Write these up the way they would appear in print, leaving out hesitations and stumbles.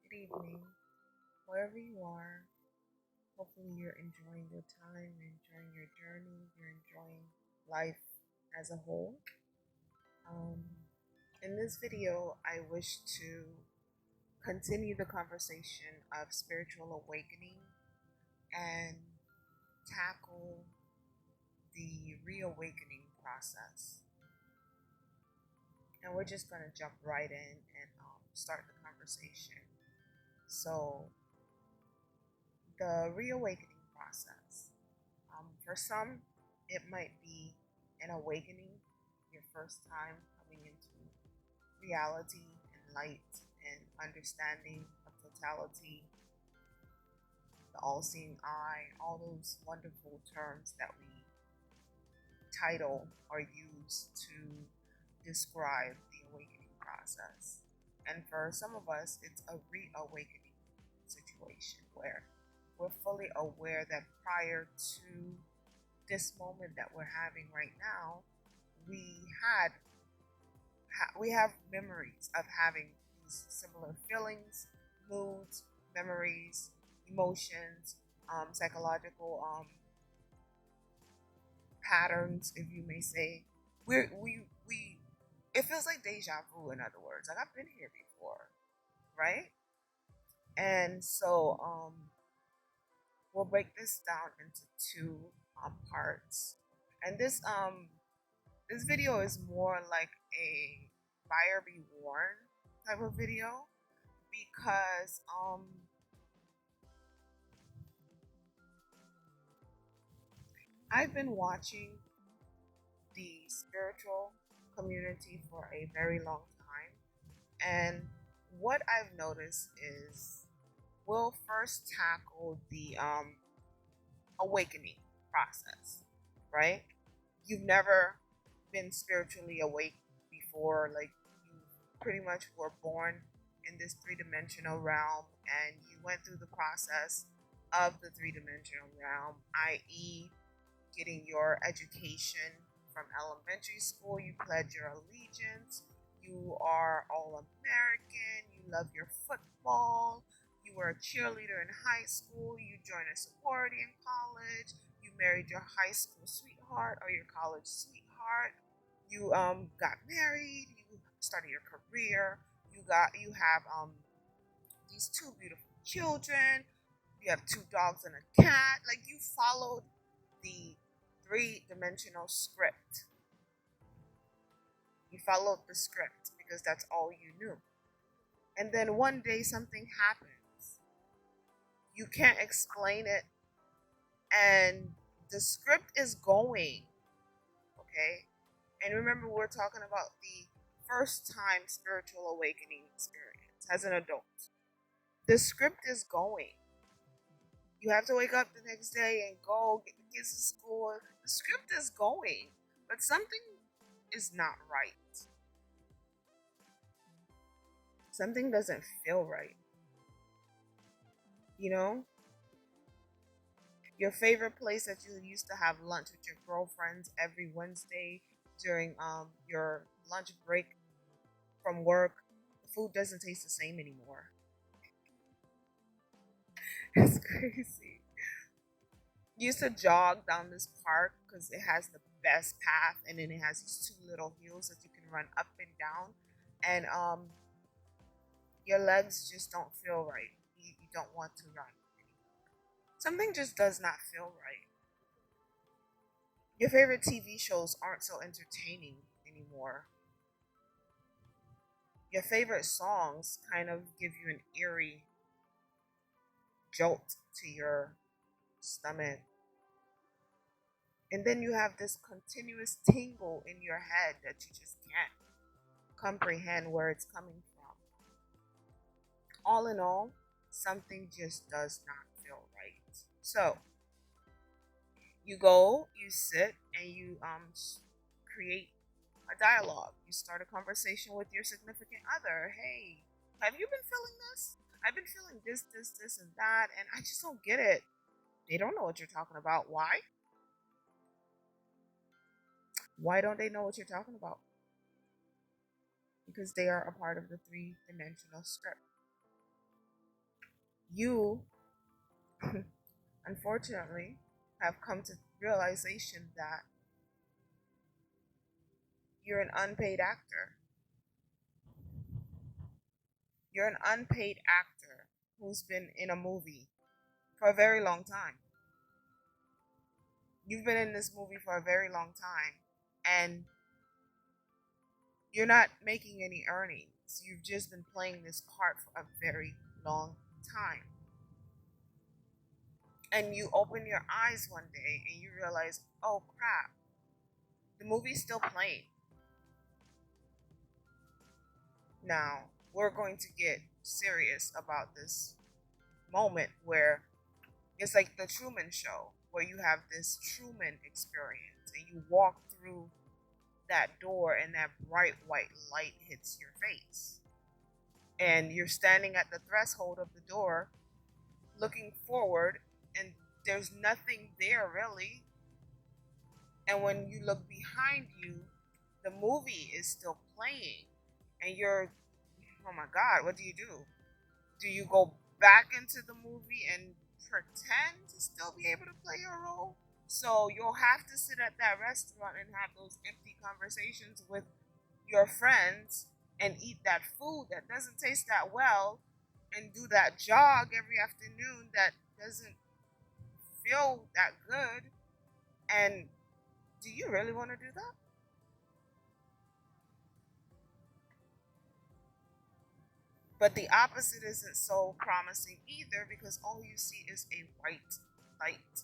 Good evening, wherever you are. Hopefully, you're enjoying your time, you're enjoying your journey, you're enjoying life as a whole. Um, in this video, I wish to continue the conversation of spiritual awakening and tackle the reawakening process. And we're just going to jump right in and start the conversation. So, the reawakening process. For some, it might be an awakening, your first time coming into reality and light and understanding of totality, the all seeing eye, all those wonderful terms that we title or use to describe the awakening process. And for some of us, it's a reawakening situation where we're fully aware that prior to this moment that we're having right now, we had we have memories of having these similar feelings, moods, memories, emotions, psychological patterns, if you may say. We it feels like deja vu. In other words, like I've been here before, right? And so we'll break this down into two parts. And this video is more like a buyer beware type of video because I've been watching the spiritual community for a very long time, and what I've noticed is we'll first tackle the awakening process, right? You've never been spiritually awake before, like you pretty much were born in this three-dimensional realm and you went through the process of the three-dimensional realm, i.e., getting your education from elementary school. You pledge your allegiance, you are all American, you love your football, you were a cheerleader in high school, you joined a sorority in college, you married your high school sweetheart or your college sweetheart, you got married, you started your career, you have these two beautiful children, you have two dogs and a cat. Like you followed the three-dimensional script. You followed the script because that's all you knew. And then one day something happens. You can't explain it, and the script is going, okay? And remember, we're talking about the first time spiritual awakening experience as an adult. The script is going. You have to wake up the next day and go get the kids to school. The script is going, but something is not right. Something doesn't feel right. You know, your favorite place that you used to have lunch with your girlfriends every Wednesday during your lunch break from work, the food doesn't taste the same anymore. It's crazy. You used to jog down this park because it has the best path, and then it has these two little hills that you can run up and down, and your legs just don't feel right. You don't want to run anymore. Something just does not feel right. Your favorite TV shows aren't so entertaining anymore. Your favorite songs kind of give you an eerie jolt to your stomach. And then you have this continuous tingle in your head that you just can't comprehend where it's coming from. All in all, something just does not feel right. So, you go, you sit, and you create a dialogue. You start a conversation with your significant other. Hey, have you been feeling this? I've been feeling this, and that, and I just don't get it. They don't know what you're talking about. Why? Why don't they know what you're talking about? Because they are a part of the three-dimensional script. You, unfortunately, have come to realization that you're an unpaid actor. You're an unpaid actor who's been in a movie for a very long time. You've been in this movie for a very long time, and you're not making any earnings. You've just been playing this part for a very long time. And you open your eyes one day and you realize, oh crap, the movie's still playing. Now, we're going to get serious about this moment where it's like the Truman Show, where you have this Truman experience and you walk through that door and that bright white light hits your face. And you're standing at the threshold of the door looking forward, and there's nothing there really. And when you look behind you, the movie is still playing. And you're, oh my God, what do you do? Do you go back into the movie and pretend to still be able to play your role? So you'll have to sit at that restaurant and have those empty conversations with your friends and eat that food that doesn't taste that well and do that jog every afternoon that doesn't feel that good. And do you really want to do that? But the opposite isn't so promising either because all you see is a white light.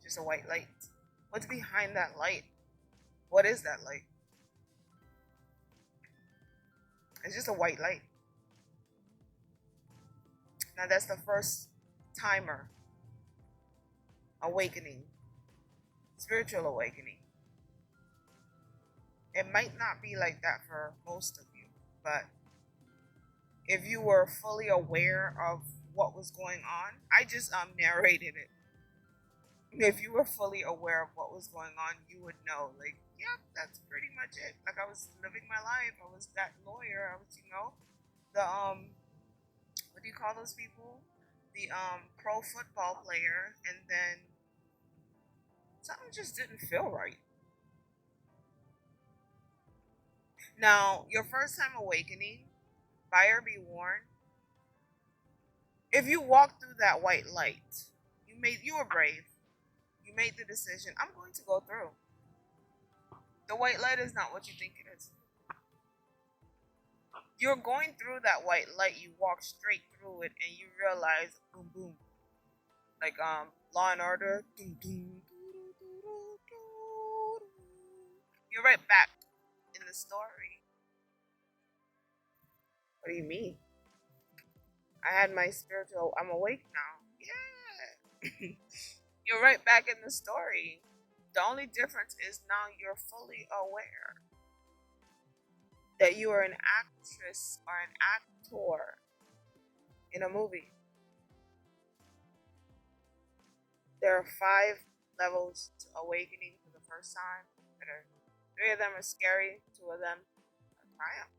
Just a white light. What's behind that light? What is that light? It's just a white light. Now that's the first timer awakening, spiritual awakening. It might not be like that for most of you, but if you were fully aware of what was going on, I just narrated it. If you were fully aware of what was going on, you would know, like, yep, that's pretty much it. Like I was living my life. I was that lawyer. I was, the what do you call those people? The pro football player, and then something just didn't feel right. Now, your first time awakening, buyer be warned. If you walk through that white light, you were brave. You made the decision. I'm going to go through. The white light is not what you think it is. You're going through that white light, you walk straight through it and you realize boom boom. Like Law and Order. Doom, doom, you're right back in the story. What do you mean? I had my spiritual I'm awake now. Yeah. You're right back in the story. The only difference is now you're fully aware that you are an actress or an actor in a movie. There are 5 levels to awakening for the first time. That are 3 of them are scary, 2 of them are triumph.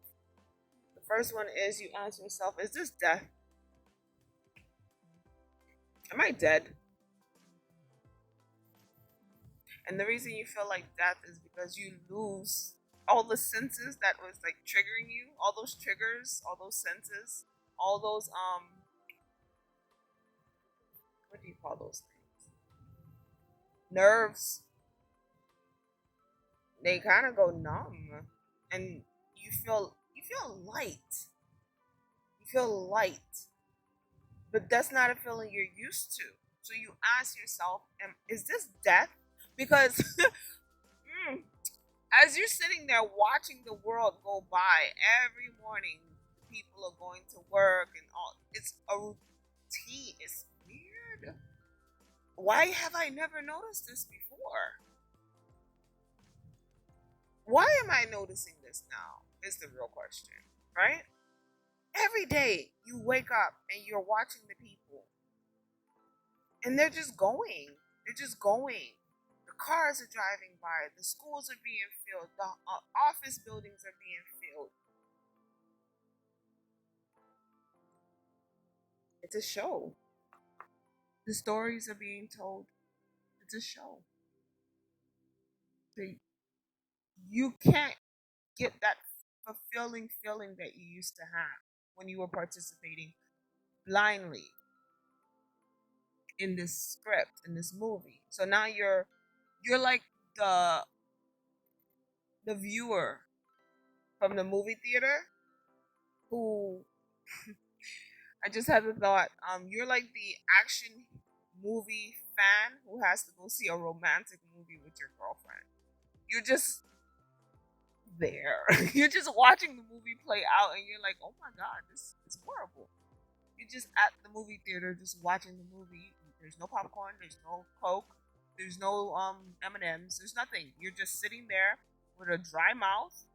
The first one is you ask yourself, is this death? Am I dead? And the reason you feel like death is because you lose all the senses that was like triggering you, all those triggers, all those senses, all those what do you call those things? Nerves. They kind of go numb, and you feel light. You feel light, but that's not a feeling you're used to. So you ask yourself, is this death? Because mm, as you're sitting there watching the world go by every morning, people are going to work and all. It's a routine. It's weird. Why have I never noticed this before? Why am I noticing this now? Is the real question, right? Every day you wake up and you're watching the people, and they're just going. They're just going. The cars are driving by. The schools are being filled. The office buildings are being filled. It's a show. The stories are being told. It's a show. So you can't get that fulfilling feeling that you used to have when you were participating blindly in this script, in this movie. So now you're like the the viewer from the movie theater who I just had the thought, you're like the action movie fan who has to go see a romantic movie with your girlfriend. You're just there. You're just watching the movie play out and you're like, oh my god, this is horrible. You're just at the movie theater just watching the movie. There's no popcorn, there's no Coke, there's no M&Ms, there's nothing. You're just sitting there with a dry mouth,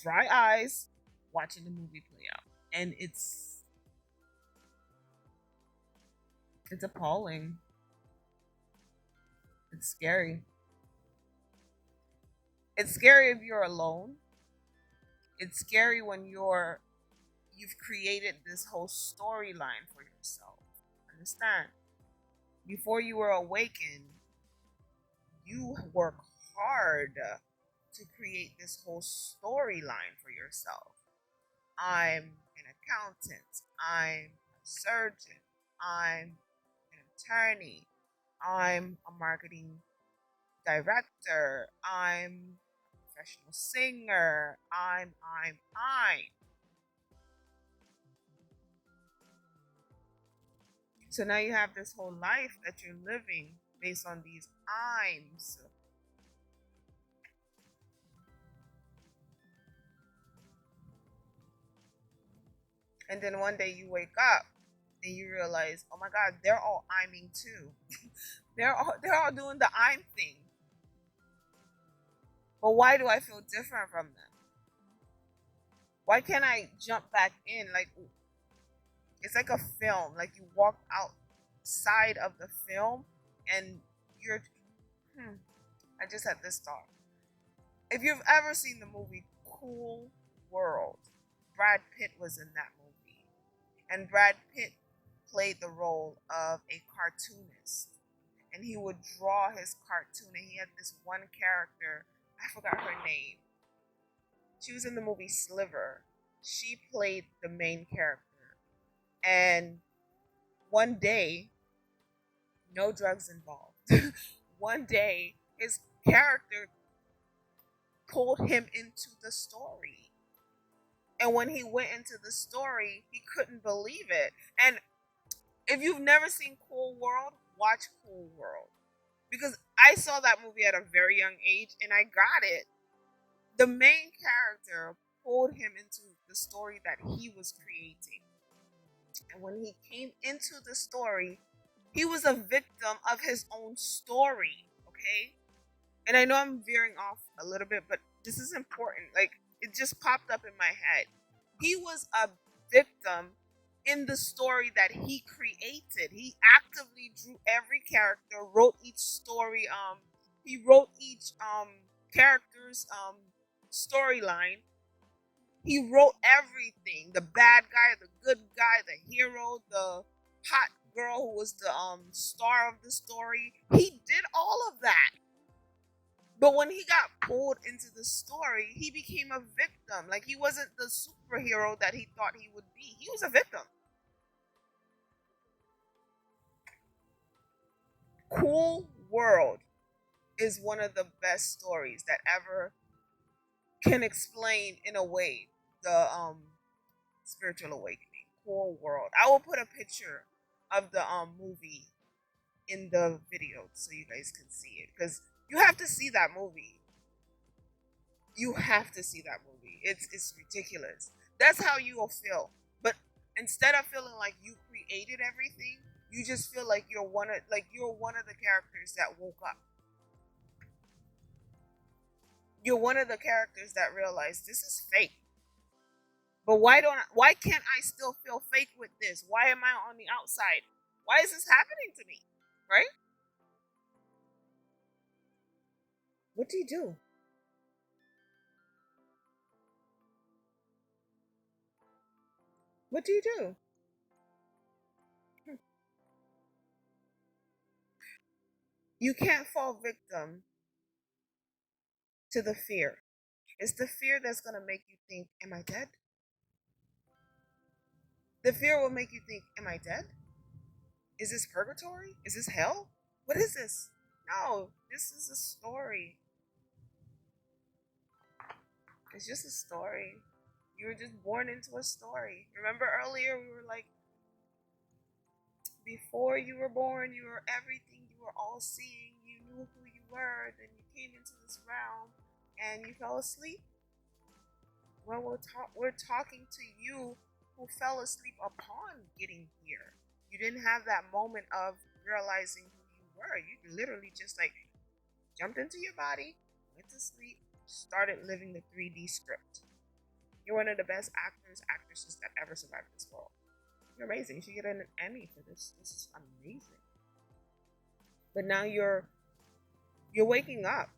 dry eyes, watching the movie play out. And it's appalling. It's scary. It's scary if you're alone. It's scary when you've created this whole storyline for yourself. Understand? Before you were awakened, you work hard to create this whole storyline for yourself. I'm an accountant. I'm a surgeon. I'm an attorney. I'm a marketing director. I'm a professional singer. I'm. So now you have this whole life that you're living based on these I'ms. And then one day you wake up and you realize, oh my God, they're all Iming too. They're all doing the I'm thing. But why do I feel different from them? Why can't I jump back in? Like it's like a film. Like you walk outside of the film and you're hmm, I just had this thought. If you've ever seen the movie Cool World, Brad Pitt was in that movie. And Brad Pitt played the role of a cartoonist. And he would draw his cartoon, and he had this one character. I forgot her name. She was in the movie Sliver. She played the main character. And one day, no drugs involved. One day, his character pulled him into the story. And when he went into the story, he couldn't believe it. And if you've never seen Cool World, watch Cool World. Because I saw that movie at a very young age and I got it. The main character pulled him into the story that he was creating. And when he came into the story, he was a victim of his own story. Okay? And I know I'm veering off a little bit, but this is important. Like, it just popped up in my head. He was a victim in the story that he created. He actively drew every character, wrote each story, he wrote each character's storyline. He wrote everything. The bad guy, the good guy, the hero, the hot girl who was the star of the story. He did all of that. But when he got pulled into the story, he became a victim. Like he wasn't the superhero that he thought he would be. He was a victim. Cool World is one of the best stories that ever can explain in a way the spiritual awakening. Cool World. I will put a picture of the movie in the video so you guys can see it because you have to see that movie. You have to see that movie. It's ridiculous. That's how you will feel. But instead of feeling like you created everything, you just feel like you're one of the characters that woke up. You're one of the characters that realized this is fake. But why can't I still feel fake with this? Why am I on the outside? Why is this happening to me? Right? What do you do? What do you do? You can't fall victim to the fear. It's the fear that's going to make you think, am I dead? The fear will make you think, am I dead? Is this purgatory? Is this hell? What is this? No, this is a story. It's just a story. You were just born into a story. Remember earlier we were like, before you were born, you were everything, you were all seeing, you knew who you were, then you came into this realm and you fell asleep. Well, we're talking to you who fell asleep upon getting here. You didn't have that moment of realizing who you were. You literally just like jumped into your body, went to sleep, started living the 3D script. You're one of the best actors, actresses that ever survived this world. You're amazing. You should get an Emmy for this. This is amazing. But now you're waking up.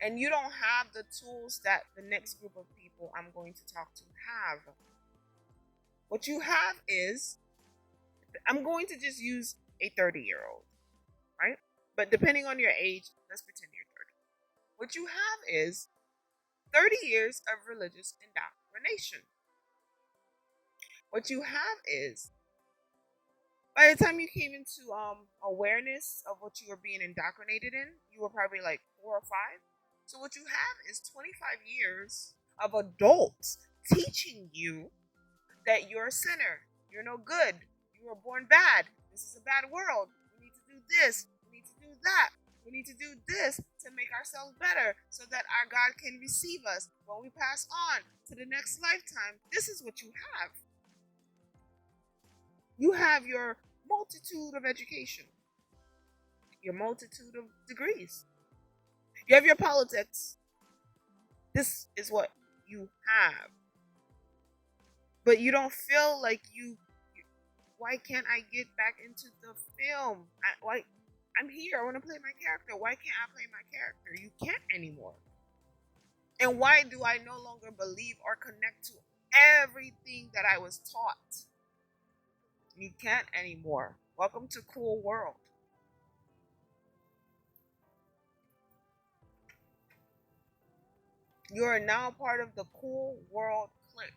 And you don't have the tools that the next group of people I'm going to talk to have. What you have is, I'm going to just use a 30-year-old, right? But depending on your age, let's pretend you're 30. What you have is 30 years of religious indoctrination. What you have is, by the time you came into awareness of what you were being indoctrinated in, you were probably like 4 or 5. So what you have is 25 years of adults teaching you that you're a sinner, you're no good, you were born bad, this is a bad world, we need to do this, we need to do that, we need to do this to make ourselves better so that our God can receive us when we pass on to the next lifetime. This is what you have. You have your multitude of education, your multitude of degrees. You have your politics. This is what you have. But you don't feel like why can't I get back into the film? I'm here. I want to play my character. Why can't I play my character? You can't anymore. And why do I no longer believe or connect to everything that I was taught? You can't anymore. Welcome to Cool World. You are now part of the Cool World clique.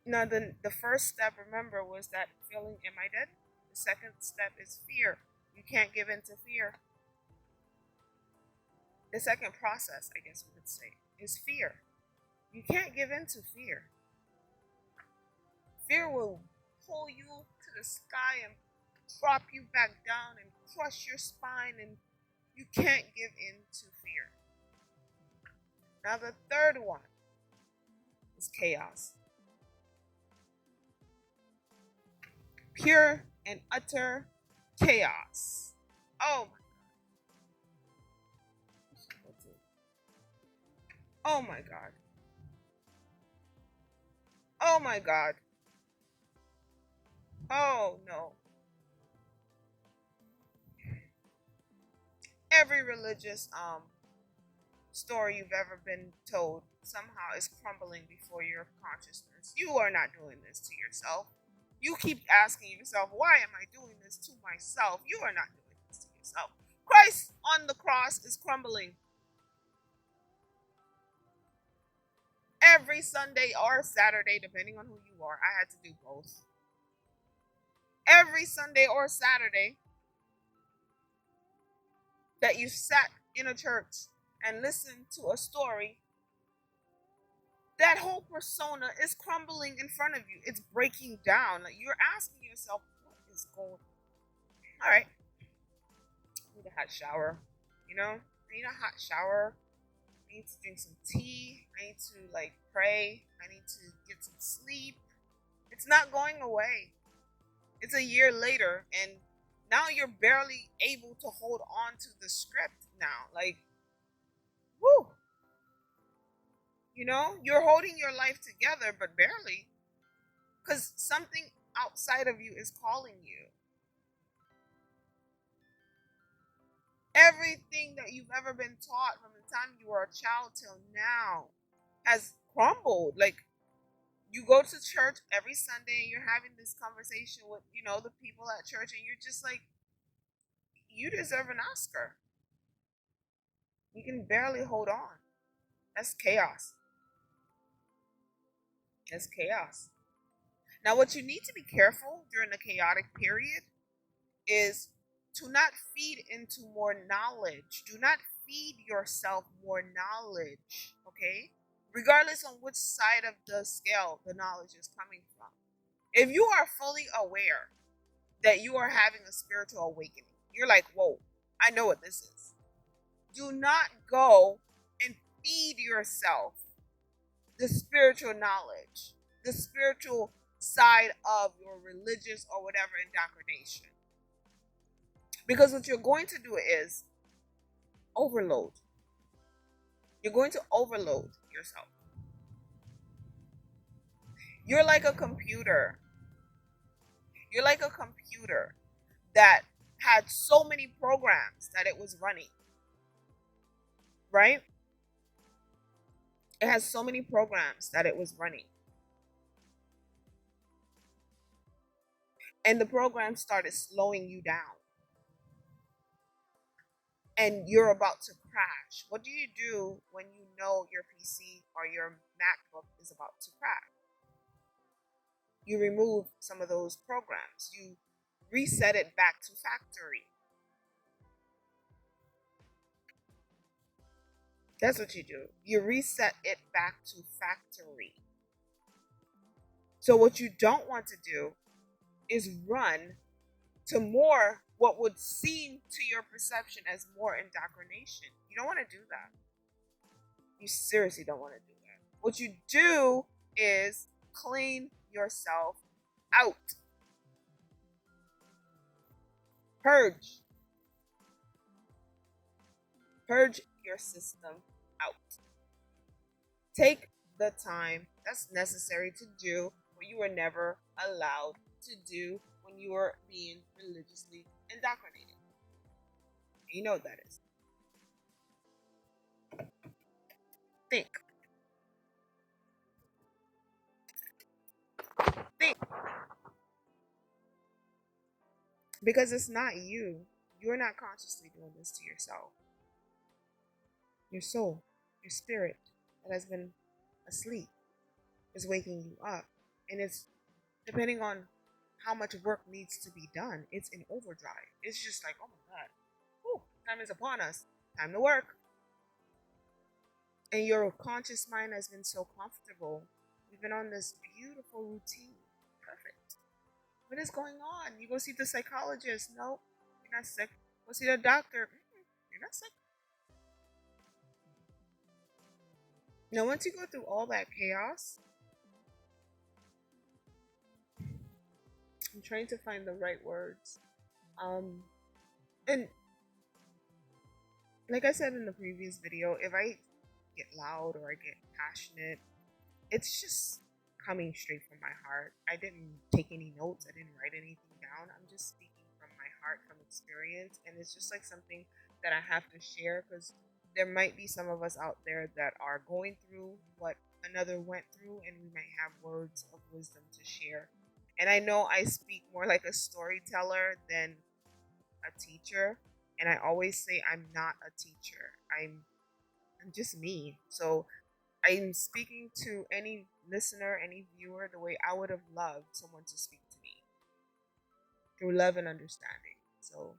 Now, the first step, remember, was that feeling, am I dead? The second step is fear. You can't give in to fear. The second process, I guess we could say, is fear. You can't give in to fear. Fear will pull you to the sky and drop you back down and crush your spine, and you can't give in to fear. Now, the third one is chaos. Pure and utter chaos. Oh my God. Oh my God. Oh my God. Oh no. Every religious story you've ever been told somehow is crumbling before your consciousness. You are not doing this to yourself. You keep asking yourself, why am I doing this to myself? You are not doing this to yourself. Christ on the cross is crumbling. Every Sunday or Saturday, depending on who you are, I had to do both. Every Sunday or Saturday that you sat in a church and listened to a story, that whole persona is crumbling in front of you. It's breaking down. Like, you're asking yourself, what is going on? All right. I need a hot shower. I need a hot shower. I need to drink some tea. I need to pray. I need to get some sleep. It's not going away. It's a year later, and now you're barely able to hold on to the script now. Woo! You're holding your life together, but barely. Because something outside of you is calling you. Everything that you've ever been taught from the time you were a child till now has crumbled. You go to church every Sunday and you're having this conversation with, the people at church, and you're just like, you deserve an Oscar. You can barely hold on. That's chaos. That's chaos. Now, what you need to be careful during the chaotic period is to not feed into more knowledge. Do not feed yourself more knowledge, okay? Regardless on which side of the scale the knowledge is coming from. If you are fully aware that you are having a spiritual awakening, you're like, whoa, I know what this is. Do not go and feed yourself the spiritual knowledge, the spiritual side of your religious or whatever indoctrination. Because what you're going to do is overload. You're going to overload yourself. You're like a computer. You're like a computer that had so many programs that it was running. Right? It has so many programs that it was running. And the program started slowing you down. And you're about to crash. What do you do when you know your PC or your MacBook is about to crash? You remove some of those programs. You reset it back to factory. That's what you do. You reset it back to factory. So what you don't want to do is run to more what would seem to your perception as more indoctrination. You don't want to do that. You seriously don't want to do that. What you do is clean yourself out. Purge. Purge your system out. Take the time that's necessary to do what you were never allowed to do when you were being religiously indoctrinated. You know what that is. Think. Think. Because it's not you. You're not consciously doing this to yourself. Your soul, your spirit that has been asleep is waking you up. And it's depending on how much work needs to be done, it's in overdrive. It's just like, oh my God, whew, time is upon us. Time to work. And your conscious mind has been so comfortable. You've been on this beautiful routine. Perfect. What is going on? You go see the psychologist. Nope, you're not sick. Go see the doctor. You're not sick. Now, once you go through all that chaos, I'm trying to find the right words. And like I said in the previous video, if I get loud or I get passionate, it's just coming straight from my heart. I didn't take any notes, I didn't write anything down. I'm just speaking from my heart, from experience, and it's just like something that I have to share because there might be some of us out there that are going through what another went through, and we might have words of wisdom to share. And I know I speak more like a storyteller than a teacher, and I always say I'm not a teacher. I'm just me. So I'm speaking to any listener, any viewer, the way I would have loved someone to speak to me through love and understanding. So,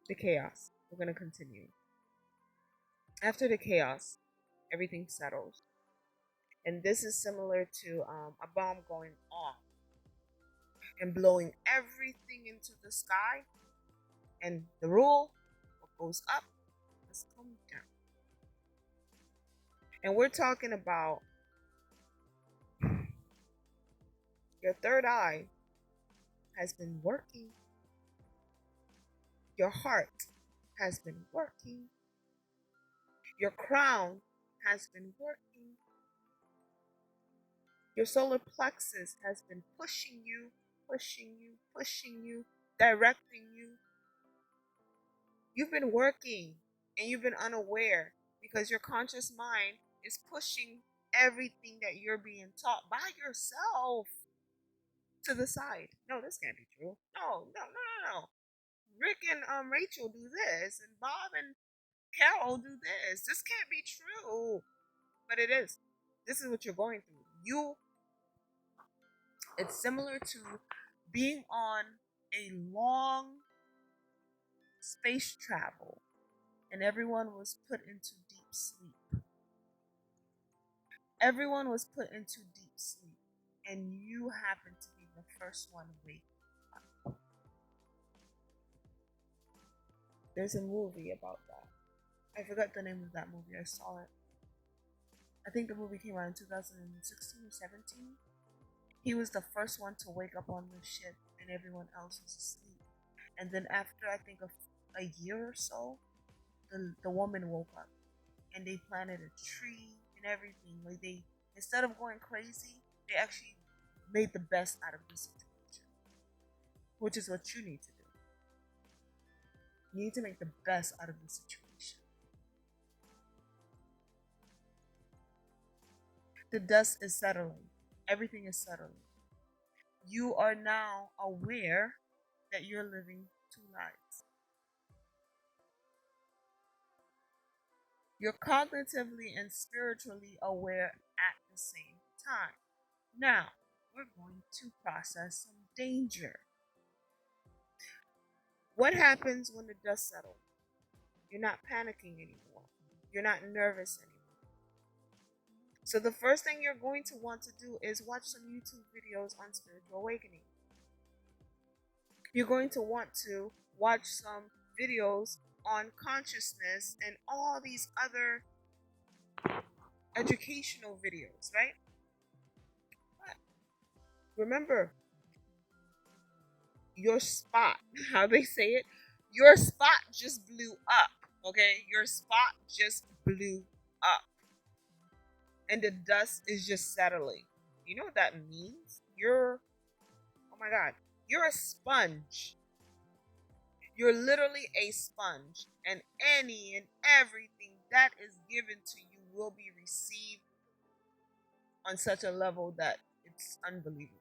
the chaos. We're going to continue. After the chaos, everything settles. And this is similar to a bomb going off and blowing everything into the sky. And the rule, what goes up must come down. And we're talking about your third eye has been working. Your heart has been working. Your crown has been working. Your solar plexus has been pushing you, pushing you, pushing you, directing you. You've been working and you've been unaware because your conscious mind is pushing everything that you're being taught by yourself to the side. No, this can't be true. No, no, no, no, no. Rick and Rachel do this, and Bob and Carol do this. This can't be true, but it is. This is what you're going through. It's similar to being on a long space travel, and everyone was put into deep sleep. Everyone was put into deep sleep, and you happen to be the first one awake. There's a movie about that. I forgot the name of that movie. I saw it. I think the movie came out in 2016 or 17. He was the first one to wake up on the ship, and everyone else was asleep. And then after I think of a year or so, the woman woke up, and they planted a tree and everything. Like they, instead of going crazy, they actually made the best out of the situation, which is what you need to do. You need to make the best out of the situation. The dust is settling. Everything is settling. You are now aware that you're living two lives. You're cognitively and spiritually aware at the same time. Now, we're going to process some danger. What happens when the dust settles? You're not panicking anymore. You're not nervous anymore. So the first thing you're going to want to do is watch some YouTube videos on spiritual awakening. You're going to want to watch some videos on consciousness and all these other educational videos, right? But remember, your spot, how they say it, your spot just blew up, okay? Your spot just blew up. And the dust is just settling. You know what that means? Oh my God, you're a sponge. You're literally a sponge, and any and everything that is given to you will be received on such a level that it's unbelievable.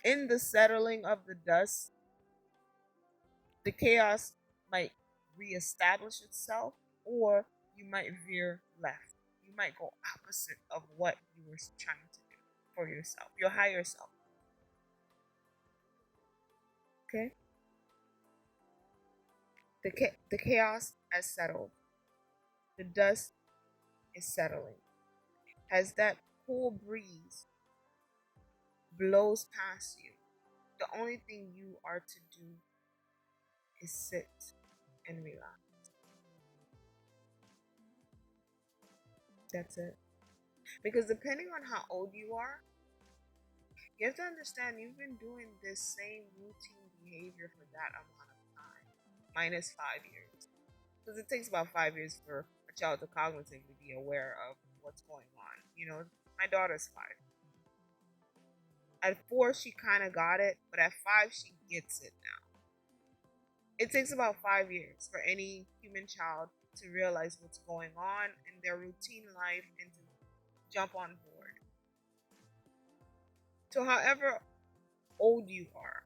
In the settling of the dust, the chaos might reestablish itself, or you might veer left. You might go opposite of what you were trying to do for yourself, your higher self. Okay? The chaos has settled. The dust is settling. As that cool breeze blows past you, the only thing you are to do is sit and relax. That's it. Because depending on how old you are, you have to understand you've been doing this same routine behavior for that amount of time, minus 5 years. Because it takes about 5 years for a child to cognitively be aware of what's going on. You know, my daughter's 5. At 4, she kind of got it, but at 5, she gets it now. It takes about 5 years for any human child to realize what's going on in their routine life and to jump on board. So, however old you are,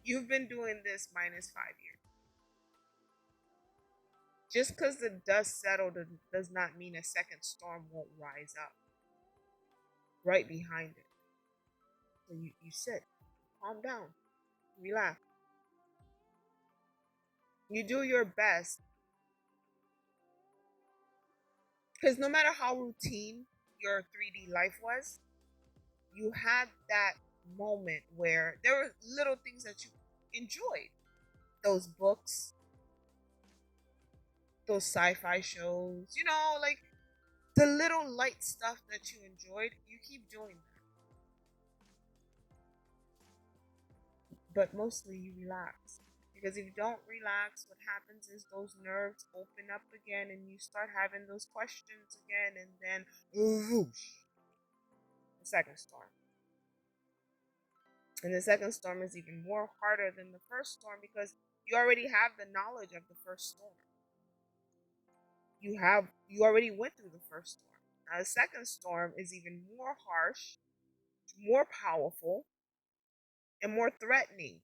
you've been doing this minus 5 years. Just because the dust settled does not mean a second storm won't rise up right behind it. So you sit, calm down, relax. You do your best. Because no matter how routine your 3D life was, you had that moment where there were little things that you enjoyed. Those books, those sci-fi shows, like the little light stuff that you enjoyed, you keep doing that. But mostly you relax. Because if you don't relax, what happens is those nerves open up again and you start having those questions again, and then whoosh, the second storm. And the second storm is even more harder than the first storm because you already have the knowledge of the first storm. you already went through the first storm. Now the second storm is even more harsh, more powerful, and more threatening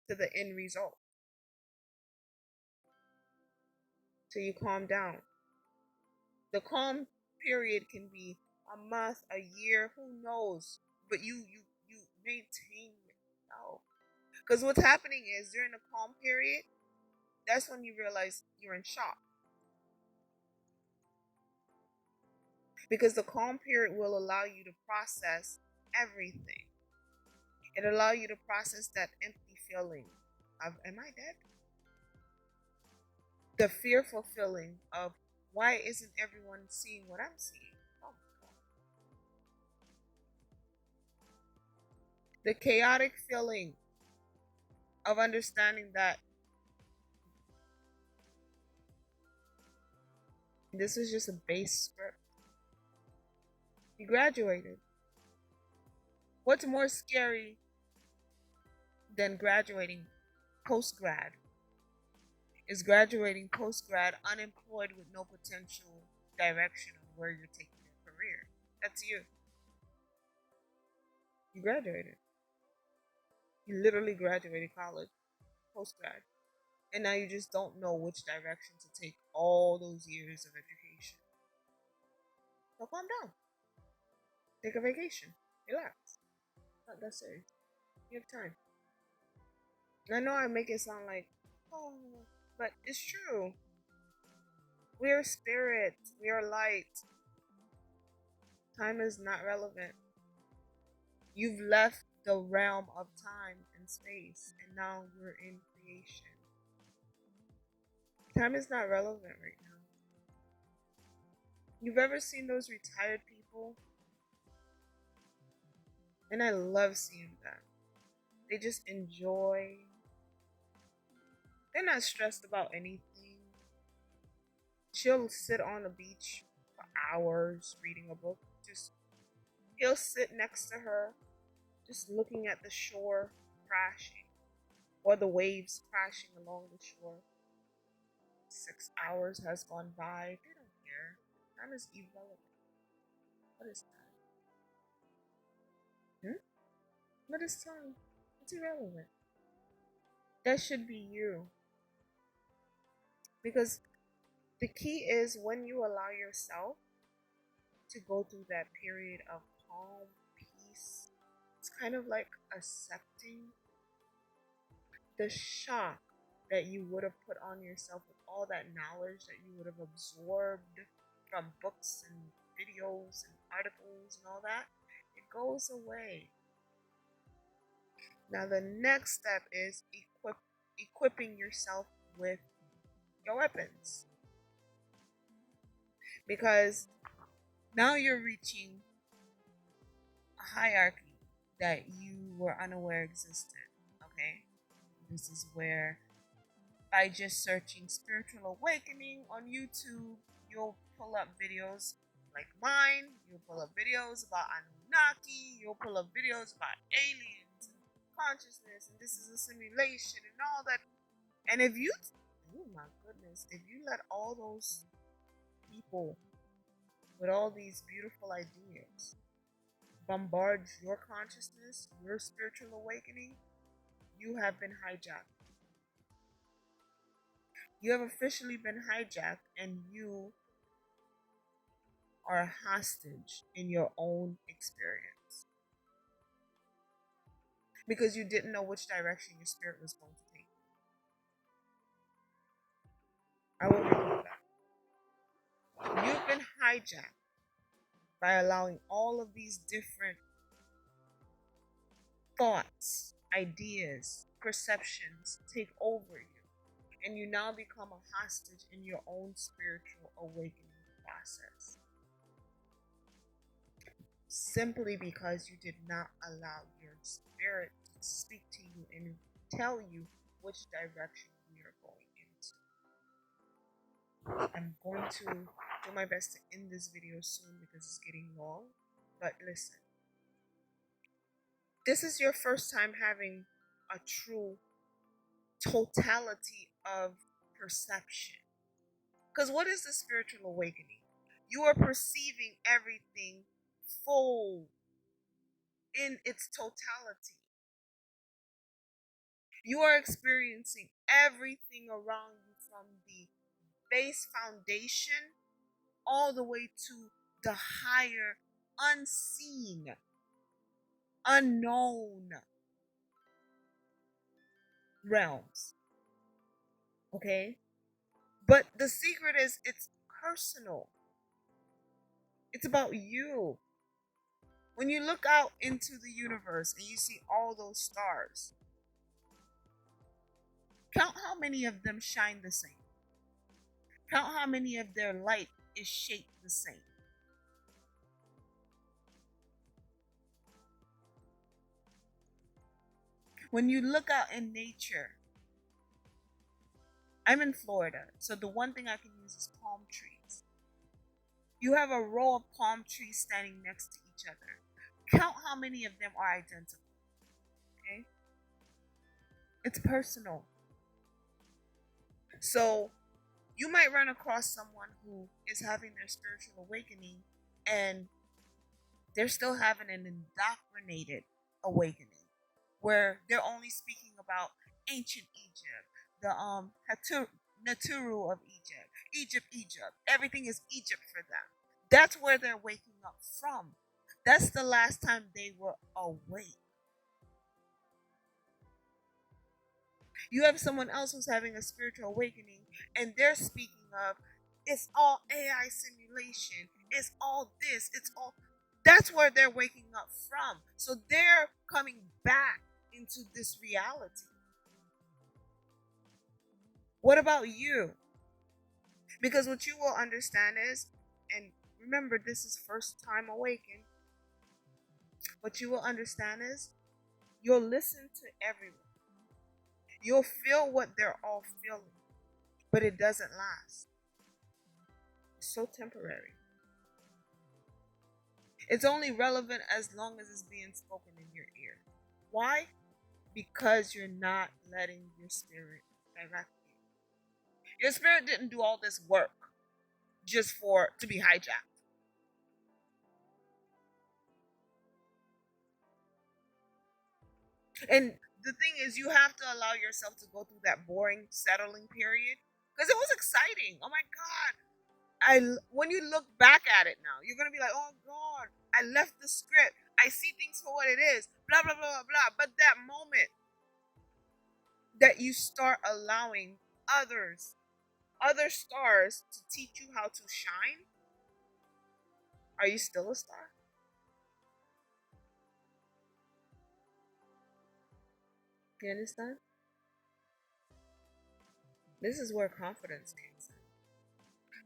to the end result. So you calm down. The calm period can be a month, a year, who knows? But you maintain yourself. Because what's happening is during the calm period, that's when you realize you're in shock. Because the calm period will allow you to process everything. It allow you to process that empty feeling of, am I dead? The fearful feeling of, why isn't everyone seeing what I'm seeing? Oh my God. The chaotic feeling of understanding that this is just a base script. You graduated. What's more scary than graduating post grad? Is graduating post grad unemployed with no potential direction of where you're taking your career. That's you. You graduated. You literally graduated college, post grad. And now you just don't know which direction to take all those years of education. So calm down. Take a vacation. Relax. Not that serious. You have time. And I know I make it sound like, oh, but it's true. We are spirit. We are light. Time is not relevant. You've left the realm of time and space, and now you're in creation. Time is not relevant right now. You've ever seen those retired people? And I love seeing them. They just enjoy. They're not stressed about anything. She'll sit on the beach for hours reading a book. He'll sit next to her, just looking at the shore crashing, or the waves crashing along the shore. 6 hours has gone by. They don't care. Time is irrelevant. What is time? What is time? It's irrelevant. That should be you. Because the key is when you allow yourself to go through that period of calm, peace, it's kind of like accepting the shock that you would have put on yourself with all that knowledge that you would have absorbed from books and videos and articles and all that. It goes away. Now the next step is equipping yourself with your weapons. Because now you're reaching a hierarchy that you were unaware existed. Okay? This is where, by just searching spiritual awakening on YouTube, you'll pull up videos like mine, you'll pull up videos about Anunnaki, you'll pull up videos about aliens and consciousness, and this is a simulation and all that. And if you, oh my goodness, if you let all those people with all these beautiful ideas bombard your consciousness, your spiritual awakening, you have been hijacked. You have officially been hijacked, and you are a hostage in your own experience because you didn't know which direction your spirit was going to take. I will repeat that. You've been hijacked by allowing all of these different thoughts, ideas, perceptions take over you, and you now become a hostage in your own spiritual awakening process. Simply because you did not allow your spirit to speak to you and tell you which direction we are going into. I'm going to do my best to end this video soon because it's getting long. But listen, this is your first time having a true totality of perception. Because what is the spiritual awakening? You are perceiving everything full in its totality. You are experiencing everything around you from the base foundation all the way to the higher, unseen, unknown realms. Okay? But the secret is it's personal, it's about you. When you look out into the universe and you see all those stars, count how many of them shine the same. Count how many of their light is shaped the same. When you look out in nature, I'm in Florida, so the one thing I can use is palm trees. You have a row of palm trees standing next to each other. Count how many of them are identical. Okay? It's personal. So you might run across someone who is having their spiritual awakening and they're still having an indoctrinated awakening where they're only speaking about ancient Egypt, the Naturu of Egypt, Egypt. Everything is Egypt for them. That's where they're waking up from. That's the last time they were awake. You have someone else who's having a spiritual awakening and they're speaking of it's all AI simulation, it's all this, it's all that's where they're waking up from. So they're coming back into this reality. What about you? Because what you will understand is, and remember, this is first time awakened, what you will understand is you'll listen to everyone. You'll feel what they're all feeling, but it doesn't last. It's so temporary. It's only relevant as long as it's being spoken in your ear. Why? Because you're not letting your spirit direct you. Your spirit didn't do all this work just for to be hijacked. And the thing is, you have to allow yourself to go through that boring settling period because it was exciting. Oh my god! When you look back at it now, you're gonna be like, oh god, I left the script. I see things for what it is. Blah blah blah blah blah. But that moment that you start allowing other stars to teach you how to shine, are you still a star? You understand? This is where confidence kicks in.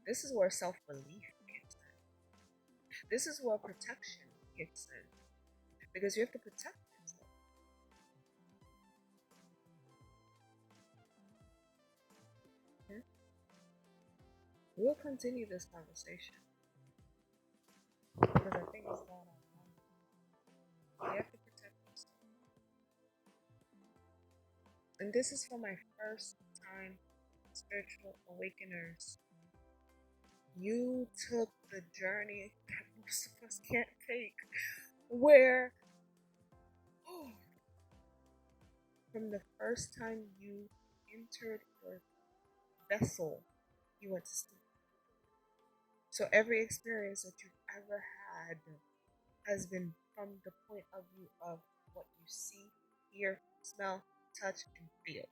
This is where self belief kicks in. This is where protection kicks in. Because you have to protect yourself. Okay? We'll continue this conversation because I think it's going on. You have to protect yourself. And this is for my first time spiritual awakeners. You took the journey that most of us can't take, where from the first time you entered your vessel, you went to sleep. So every experience that you've ever had has been from the point of view of what you see, hear, smell, touch, and feel.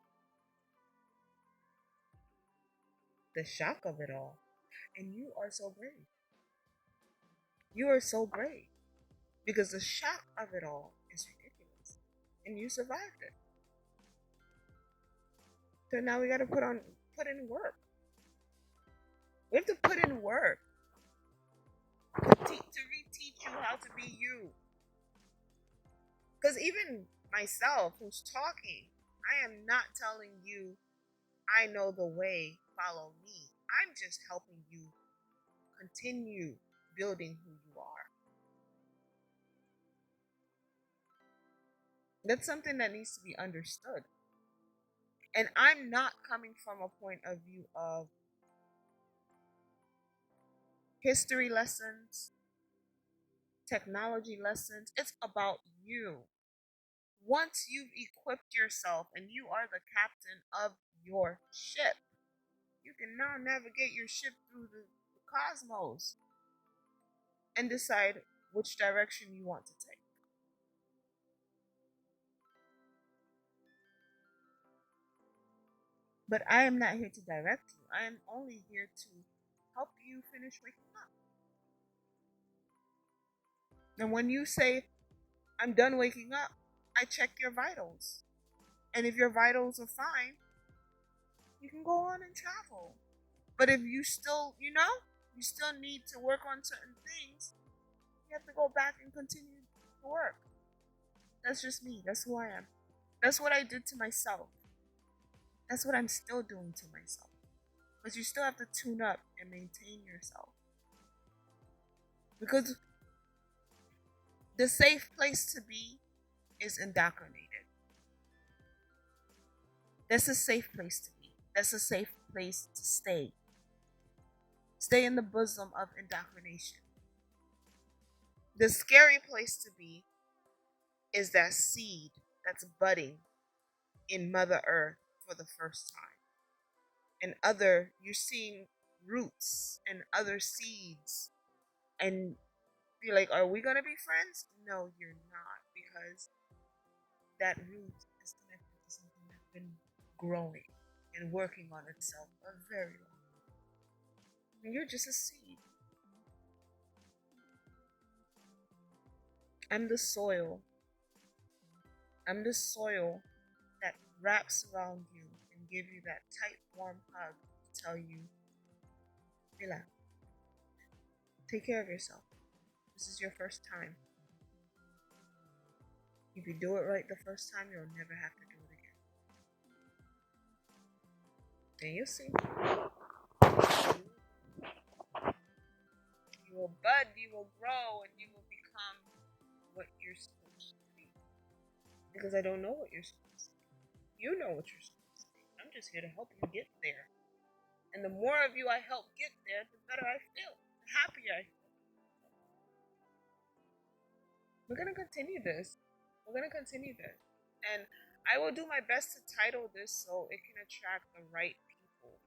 The shock of it all. And you are so brave. You are so brave because the shock of it all is ridiculous. And you survived it. So now we got to put in work. We have to put in work to reteach you how to be you. Because even myself, who's talking, I am not telling you I know the way, follow me. I'm just helping you continue building who you are. That's something that needs to be understood. And I'm not coming from a point of view of history lessons, technology lessons. It's about you. Once you've equipped yourself and you are the captain of your ship, you can now navigate your ship through the cosmos and decide which direction you want to take. But I am not here to direct you. I am only here to help you finish waking up. And when you say, I'm done waking up, I check your vitals. And if your vitals are fine, you can go on and travel. But if you still, you still need to work on certain things, you have to go back and continue to work. That's just me. That's who I am. That's what I did to myself. That's what I'm still doing to myself. But you still have to tune up and maintain yourself. Because the safe place to be is indoctrinated. That's a safe place to be. That's a safe place to stay. Stay in the bosom of indoctrination. The scary place to be is that seed that's budding in Mother Earth for the first time. And you're seeing roots and other seeds. And you're like, are we going to be friends? No, you're not. Because that root is connected to something that's been growing and working on itself a very long time. And you're just a seed. I'm the soil. I'm the soil that wraps around you and give you that tight, warm hug to tell you, relax. Take care of yourself. This is your first time. If you do it right the first time, you'll never have to do it again. And you'll see. You will bud, you will grow, and you will become what you're supposed to be. Because I don't know what you're supposed to be. You know what you're supposed to be. I'm just here to help you get there. And the more of you I help get there, the better I feel. The happier I feel. We're going to continue this. We're going to continue this. And I will do my best to title this so it can attract the right people.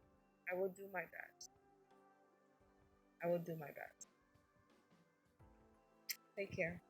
I will do my best. I will do my best. Take care.